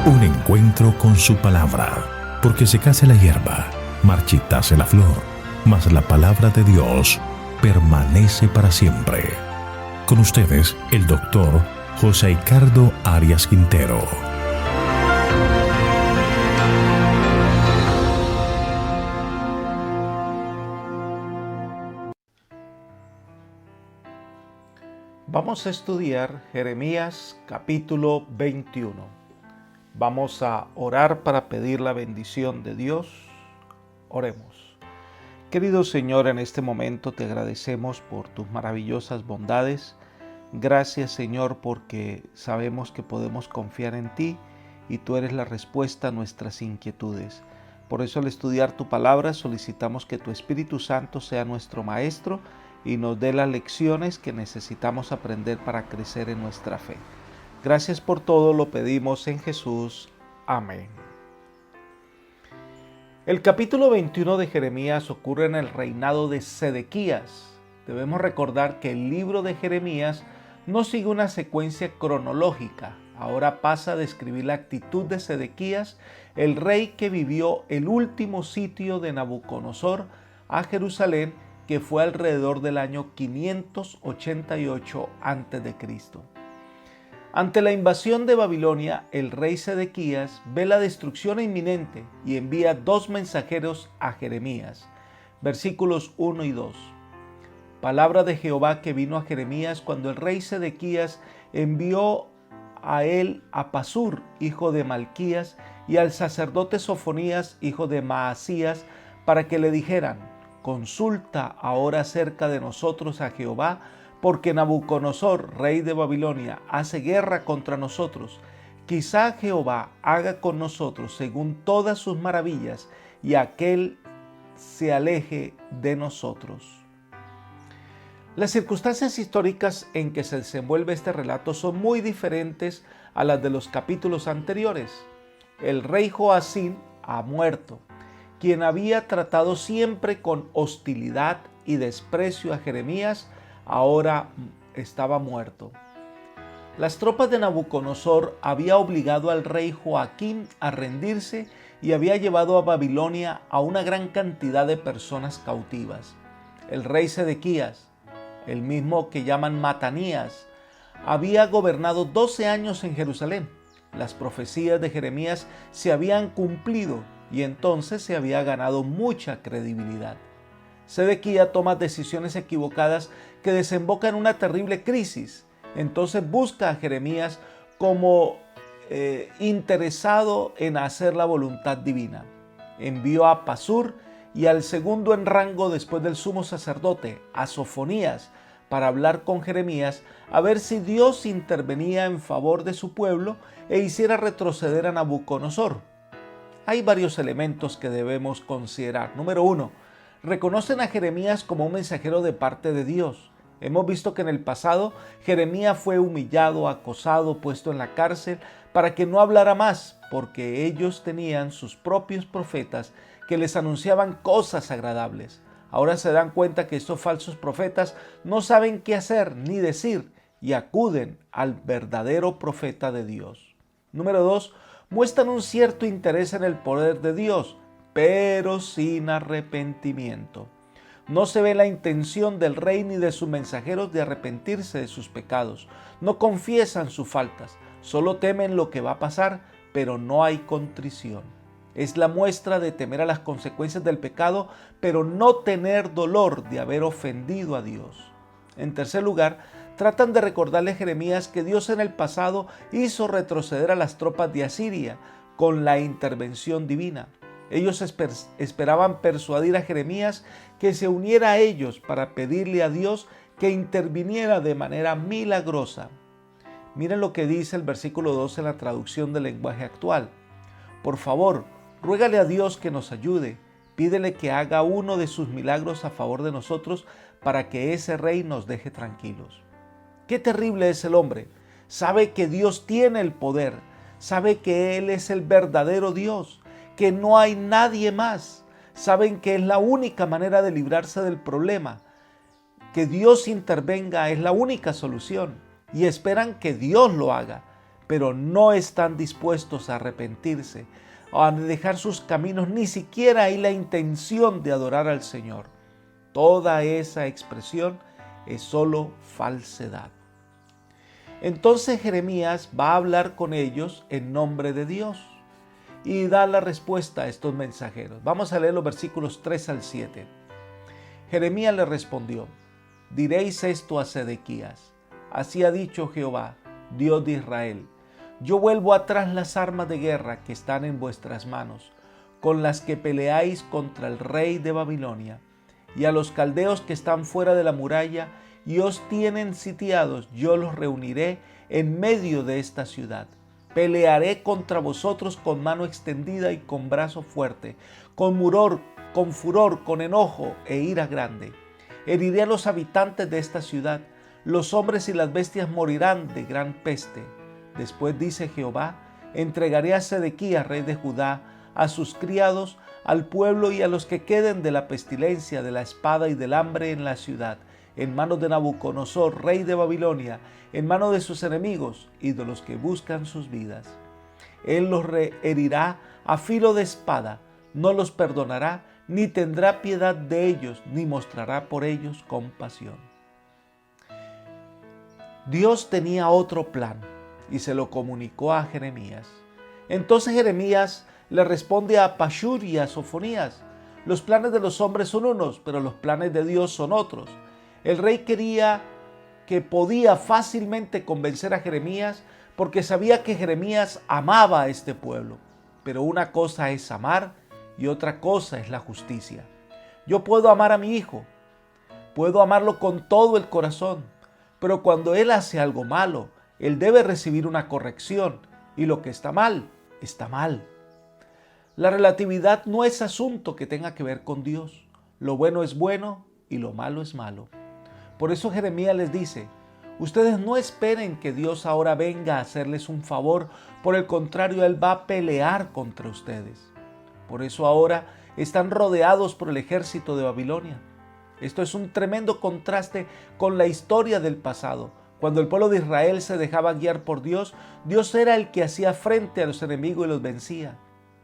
Un encuentro con su palabra, porque secase la hierba, marchitase la flor, mas la palabra de Dios permanece para siempre. Con ustedes, el doctor José Ricardo Arias Quintero. Vamos a estudiar Jeremías capítulo 21. Vamos a orar para pedir la bendición de Dios. Oremos. Querido Señor, en este momento te agradecemos por tus maravillosas bondades. Gracias, Señor, porque sabemos que podemos confiar en ti y tú eres la respuesta a nuestras inquietudes. Por eso, al estudiar tu palabra, solicitamos que tu Espíritu Santo sea nuestro Maestro y nos dé las lecciones que necesitamos aprender para crecer en nuestra fe. Gracias por todo, lo pedimos en Jesús. Amén. El capítulo 21 de Jeremías ocurre en el reinado de Sedequías. Debemos recordar que el libro de Jeremías no sigue una secuencia cronológica. Ahora pasa a describir la actitud de Sedequías, el rey que vivió el último sitio de Nabucodonosor a Jerusalén, que fue alrededor del año 588 a.C. Ante la invasión de Babilonia, el rey Sedequías ve la destrucción inminente y envía 2 mensajeros a Jeremías. Versículos 1 y 2. Palabra de Jehová que vino a Jeremías cuando el rey Sedequías envió a él a Pasur, hijo de Malquías, y al sacerdote Sofonías, hijo de Maasías, para que le dijeran: consulta ahora acerca de nosotros a Jehová, porque Nabucodonosor, rey de Babilonia, hace guerra contra nosotros. Quizá Jehová haga con nosotros según todas sus maravillas, y aquel se aleje de nosotros. Las circunstancias históricas en que se desenvuelve este relato son muy diferentes a las de los capítulos anteriores. El rey Joacín ha muerto, quien había tratado siempre con hostilidad y desprecio a Jeremías, ahora estaba muerto. Las tropas de Nabucodonosor había obligado al rey Joaquín a rendirse y había llevado a Babilonia a una gran cantidad de personas cautivas. El rey Sedequías, el mismo que llaman Matanías, había gobernado 12 años en Jerusalén. Las profecías de Jeremías se habían cumplido y entonces se había ganado mucha credibilidad. Sedequías toma decisiones equivocadas que desembocan en una terrible crisis. Entonces busca a Jeremías como interesado en hacer la voluntad divina. Envió a Pasur y al segundo en rango después del sumo sacerdote, a Sofonías, para hablar con Jeremías a ver si Dios intervenía en favor de su pueblo e hiciera retroceder a Nabucodonosor. Hay varios elementos que debemos considerar. Número 1. Reconocen a Jeremías como un mensajero de parte de Dios. Hemos visto que en el pasado Jeremías fue humillado, acosado, puesto en la cárcel para que no hablara más, porque ellos tenían sus propios profetas que les anunciaban cosas agradables. Ahora se dan cuenta que estos falsos profetas no saben qué hacer ni decir y acuden al verdadero profeta de Dios. Número 2. Muestran un cierto interés en el poder de Dios, pero sin arrepentimiento. No se ve la intención del rey ni de sus mensajeros de arrepentirse de sus pecados. No confiesan sus faltas, solo temen lo que va a pasar, pero no hay contrición. Es la muestra de temer a las consecuencias del pecado, pero no tener dolor de haber ofendido a Dios. En tercer lugar, tratan de recordarle a Jeremías que Dios en el pasado hizo retroceder a las tropas de Asiria con la intervención divina. Ellos esperaban persuadir a Jeremías que se uniera a ellos para pedirle a Dios que interviniera de manera milagrosa. Miren lo que dice el versículo 2 en la traducción del lenguaje actual. Por favor, ruégale a Dios que nos ayude. Pídele que haga uno de sus milagros a favor de nosotros para que ese rey nos deje tranquilos. Qué terrible es el hombre. Sabe que Dios tiene el poder. Sabe que Él es el verdadero Dios, que no hay nadie más. Saben que es la única manera de librarse del problema. Que Dios intervenga es la única solución y esperan que Dios lo haga. pero no están dispuestos a arrepentirse o a dejar sus caminos, ni siquiera hay la intención de adorar al Señor. Toda esa expresión es solo falsedad. Entonces Jeremías va a hablar con ellos en nombre de Dios y da la respuesta a estos mensajeros. Vamos a leer los versículos 3 al 7. Jeremías le respondió: diréis esto a Sedequías: así ha dicho Jehová, Dios de Israel: yo vuelvo atrás las armas de guerra que están en vuestras manos, con las que peleáis contra el rey de Babilonia, y a los caldeos que están fuera de la muralla y os tienen sitiados, yo los reuniré en medio de esta ciudad. Pelearé contra vosotros con mano extendida y con brazo fuerte, con furor, con enojo e ira grande. Heriré a los habitantes de esta ciudad, los hombres y las bestias morirán de gran peste. Después, dice Jehová, entregaré a Sedequías, rey de Judá, a sus criados, al pueblo y a los que queden de la pestilencia, de la espada y del hambre en la ciudad, en manos de Nabucodonosor, rey de Babilonia, en manos de sus enemigos y de los que buscan sus vidas. Él los herirá a filo de espada, no los perdonará, ni tendrá piedad de ellos, ni mostrará por ellos compasión. Dios tenía otro plan y se lo comunicó a Jeremías. Entonces Jeremías le responde a Pashur y a Sofonías: los planes de los hombres son unos, pero los planes de Dios son otros. El rey creía que podía fácilmente convencer a Jeremías porque sabía que Jeremías amaba a este pueblo. Pero una cosa es amar y otra cosa es la justicia. Yo puedo amar a mi hijo, puedo amarlo con todo el corazón, pero cuando él hace algo malo, él debe recibir una corrección, y lo que está mal, está mal. La relatividad no es asunto que tenga que ver con Dios. Lo bueno es bueno y lo malo es malo. Por eso Jeremías les dice: ustedes no esperen que Dios ahora venga a hacerles un favor, por el contrario, Él va a pelear contra ustedes. Por eso ahora están rodeados por el ejército de Babilonia. Esto es un tremendo contraste con la historia del pasado. Cuando el pueblo de Israel se dejaba guiar por Dios, Dios era el que hacía frente a los enemigos y los vencía.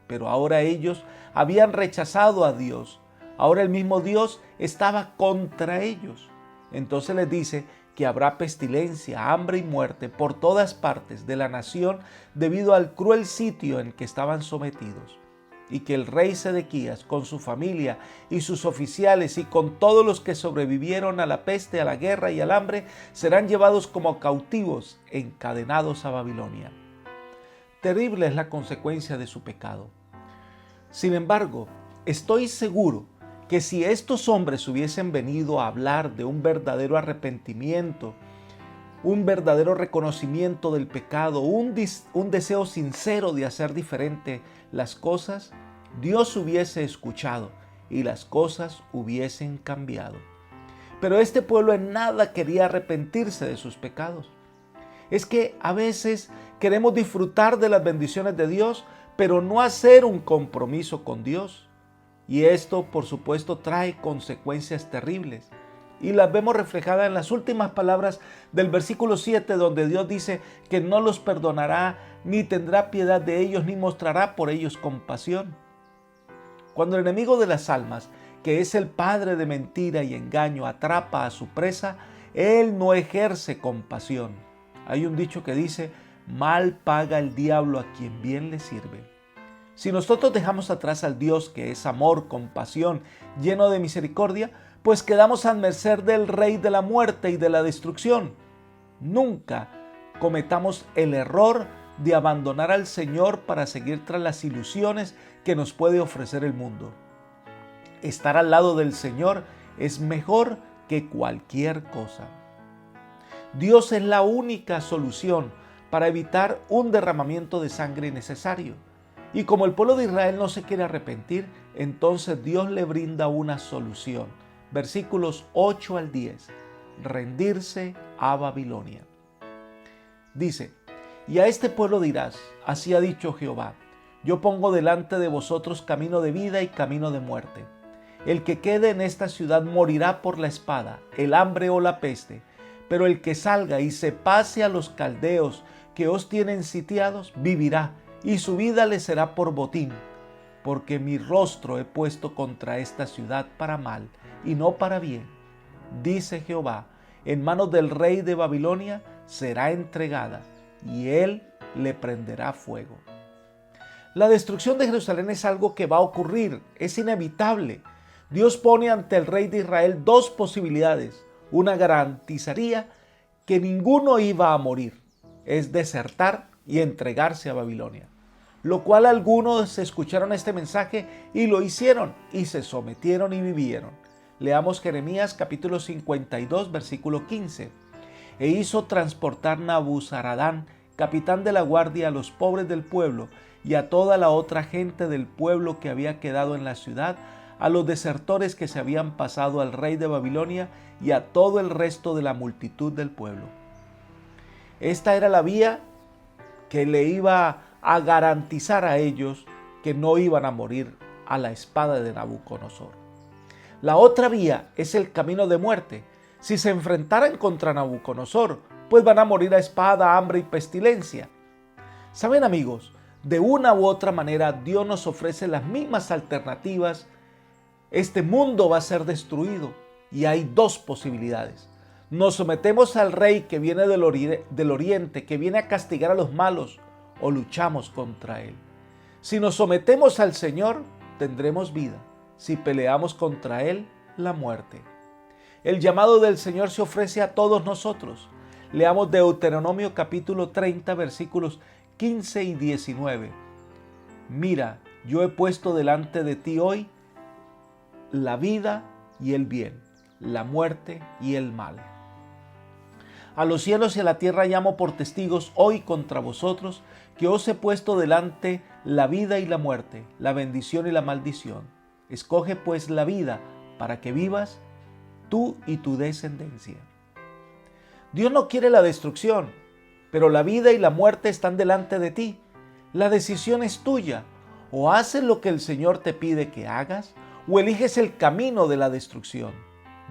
Pero ahora ellos habían rechazado a Dios. Ahora el mismo Dios estaba contra ellos. Entonces les dice que habrá pestilencia, hambre y muerte por todas partes de la nación debido al cruel sitio en que estaban sometidos. Y que el rey Sedequías, con su familia y sus oficiales y con todos los que sobrevivieron a la peste, a la guerra y al hambre, serán llevados como cautivos, encadenados a Babilonia. Terrible es la consecuencia de su pecado. Sin embargo, estoy seguro que si estos hombres hubiesen venido a hablar de un verdadero arrepentimiento, un verdadero reconocimiento del pecado, un deseo sincero de hacer diferente las cosas, Dios hubiese escuchado y las cosas hubiesen cambiado. Pero este pueblo en nada quería arrepentirse de sus pecados. Es que a veces queremos disfrutar de las bendiciones de Dios, pero no hacer un compromiso con Dios. Y esto, por supuesto, trae consecuencias terribles. Y las vemos reflejadas en las últimas palabras del versículo 7, donde Dios dice que no los perdonará, ni tendrá piedad de ellos, ni mostrará por ellos compasión. Cuando el enemigo de las almas, que es el padre de mentira y engaño, atrapa a su presa, él no ejerce compasión. Hay un dicho que dice: mal paga el diablo a quien bien le sirve. Si nosotros dejamos atrás al Dios que es amor, compasión, lleno de misericordia, pues quedamos a merced del rey de la muerte y de la destrucción. Nunca cometamos el error de abandonar al Señor para seguir tras las ilusiones que nos puede ofrecer el mundo. Estar al lado del Señor es mejor que cualquier cosa. Dios es la única solución para evitar un derramamiento de sangre innecesario. Y como el pueblo de Israel no se quiere arrepentir, entonces Dios le brinda una solución. Versículos 8 al 10. Rendirse a Babilonia. Dice: y a este pueblo dirás: así ha dicho Jehová, yo pongo delante de vosotros camino de vida y camino de muerte. El que quede en esta ciudad morirá por la espada, el hambre o la peste, pero el que salga y se pase a los caldeos que os tienen sitiados vivirá, y su vida le será por botín, porque mi rostro he puesto contra esta ciudad para mal y no para bien. Dice Jehová, en manos del rey de Babilonia será entregada, y él le prenderá fuego. La destrucción de Jerusalén es algo que va a ocurrir, es inevitable. Dios pone ante el rey de Israel dos posibilidades. Una garantizaría que ninguno iba a morir, es desertar y entregarse a Babilonia. Lo cual algunos escucharon este mensaje y lo hicieron, y se sometieron y vivieron. Leamos Jeremías capítulo 52, versículo 15. E hizo transportar Nabuzaradán, capitán de la guardia, a los pobres del pueblo y a toda la otra gente del pueblo que había quedado en la ciudad, a los desertores que se habían pasado al rey de Babilonia y a todo el resto de la multitud del pueblo. Esta era la vía que le iba a garantizar a ellos que no iban a morir a la espada de Nabucodonosor. La otra vía es el camino de muerte. Si se enfrentaran contra Nabucodonosor, pues van a morir a espada, hambre y pestilencia. ¿Saben, amigos? De una u otra manera Dios nos ofrece las mismas alternativas. Este mundo va a ser destruido y hay dos posibilidades. Nos sometemos al rey que viene del oriente, que viene a castigar a los malos, o luchamos contra él. Si nos sometemos al Señor, tendremos vida. Si peleamos contra él, la muerte. El llamado del Señor se ofrece a todos nosotros. Leamos Deuteronomio capítulo 30, versículos 15 y 19. Mira, yo he puesto delante de ti hoy la vida y el bien, la muerte y el mal. A los cielos y a la tierra llamo por testigos hoy contra vosotros, que os he puesto delante la vida y la muerte, la bendición y la maldición. Escoge pues la vida para que vivas tú y tu descendencia. Dios no quiere la destrucción, pero la vida y la muerte están delante de ti. La decisión es tuya. O haces lo que el Señor te pide que hagas, o eliges el camino de la destrucción.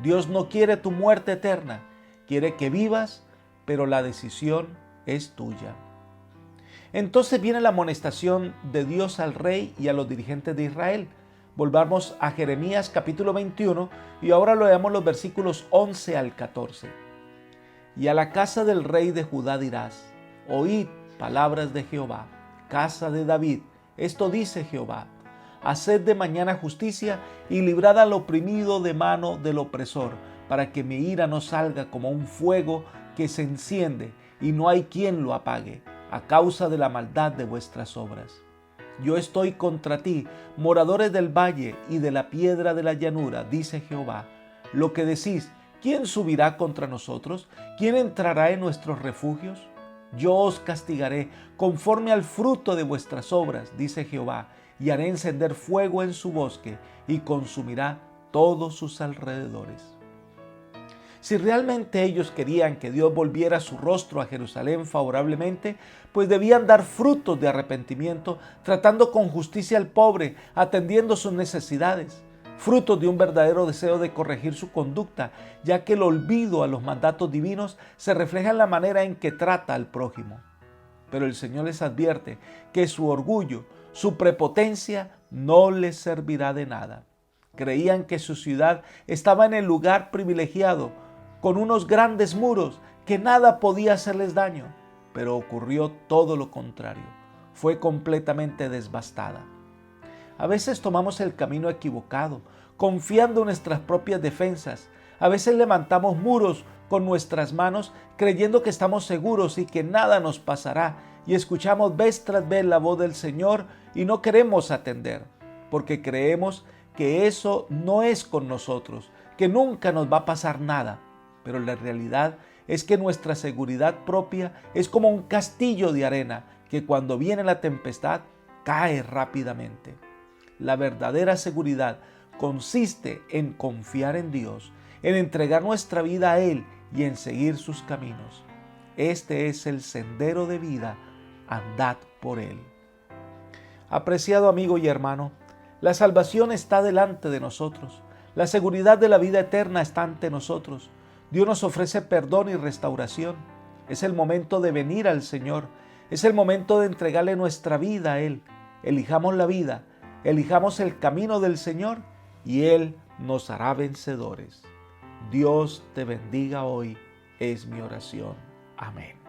Dios no quiere tu muerte eterna, quiere que vivas, pero la decisión es tuya. Entonces viene la amonestación de Dios al rey y a los dirigentes de Israel. Volvamos a Jeremías capítulo 21 y ahora leamos los versículos 11 al 14. Y a la casa del rey de Judá dirás, oíd palabras de Jehová, casa de David, esto dice Jehová, haced de mañana justicia y librad al oprimido de mano del opresor, para que mi ira no salga como un fuego que se enciende y no hay quien lo apague, a causa de la maldad de vuestras obras. Yo estoy contra ti, moradores del valle y de la piedra de la llanura, dice Jehová. Lo que decís, ¿quién subirá contra nosotros? ¿Quién entrará en nuestros refugios? Yo os castigaré conforme al fruto de vuestras obras, dice Jehová, y haré encender fuego en su bosque y consumirá todos sus alrededores. Si realmente ellos querían que Dios volviera su rostro a Jerusalén favorablemente, pues debían dar frutos de arrepentimiento, tratando con justicia al pobre, atendiendo sus necesidades, frutos de un verdadero deseo de corregir su conducta, ya que el olvido a los mandatos divinos se refleja en la manera en que trata al prójimo. Pero el Señor les advierte que su orgullo, su prepotencia no les servirá de nada. Creían que su ciudad estaba en el lugar privilegiado, con unos grandes muros que nada podía hacerles daño, pero ocurrió todo lo contrario. Fue completamente devastada. A veces tomamos el camino equivocado, confiando en nuestras propias defensas. A veces levantamos muros con nuestras manos, creyendo que estamos seguros y que nada nos pasará, y escuchamos vez tras vez la voz del Señor y no queremos atender, porque creemos que eso no es con nosotros, que nunca nos va a pasar nada. Pero la realidad es que nuestra seguridad propia es como un castillo de arena que cuando viene la tempestad cae rápidamente. La verdadera seguridad consiste en confiar en Dios, en entregar nuestra vida a Él y en seguir sus caminos. Este es el sendero de vida, andad por Él. Apreciado amigo y hermano, la salvación está delante de nosotros. La seguridad de la vida eterna está ante nosotros. Dios nos ofrece perdón y restauración. Es el momento de venir al Señor. Es el momento de entregarle nuestra vida a Él. Elijamos la vida, elijamos el camino del Señor y Él nos hará vencedores. Dios te bendiga hoy, es mi oración. Amén.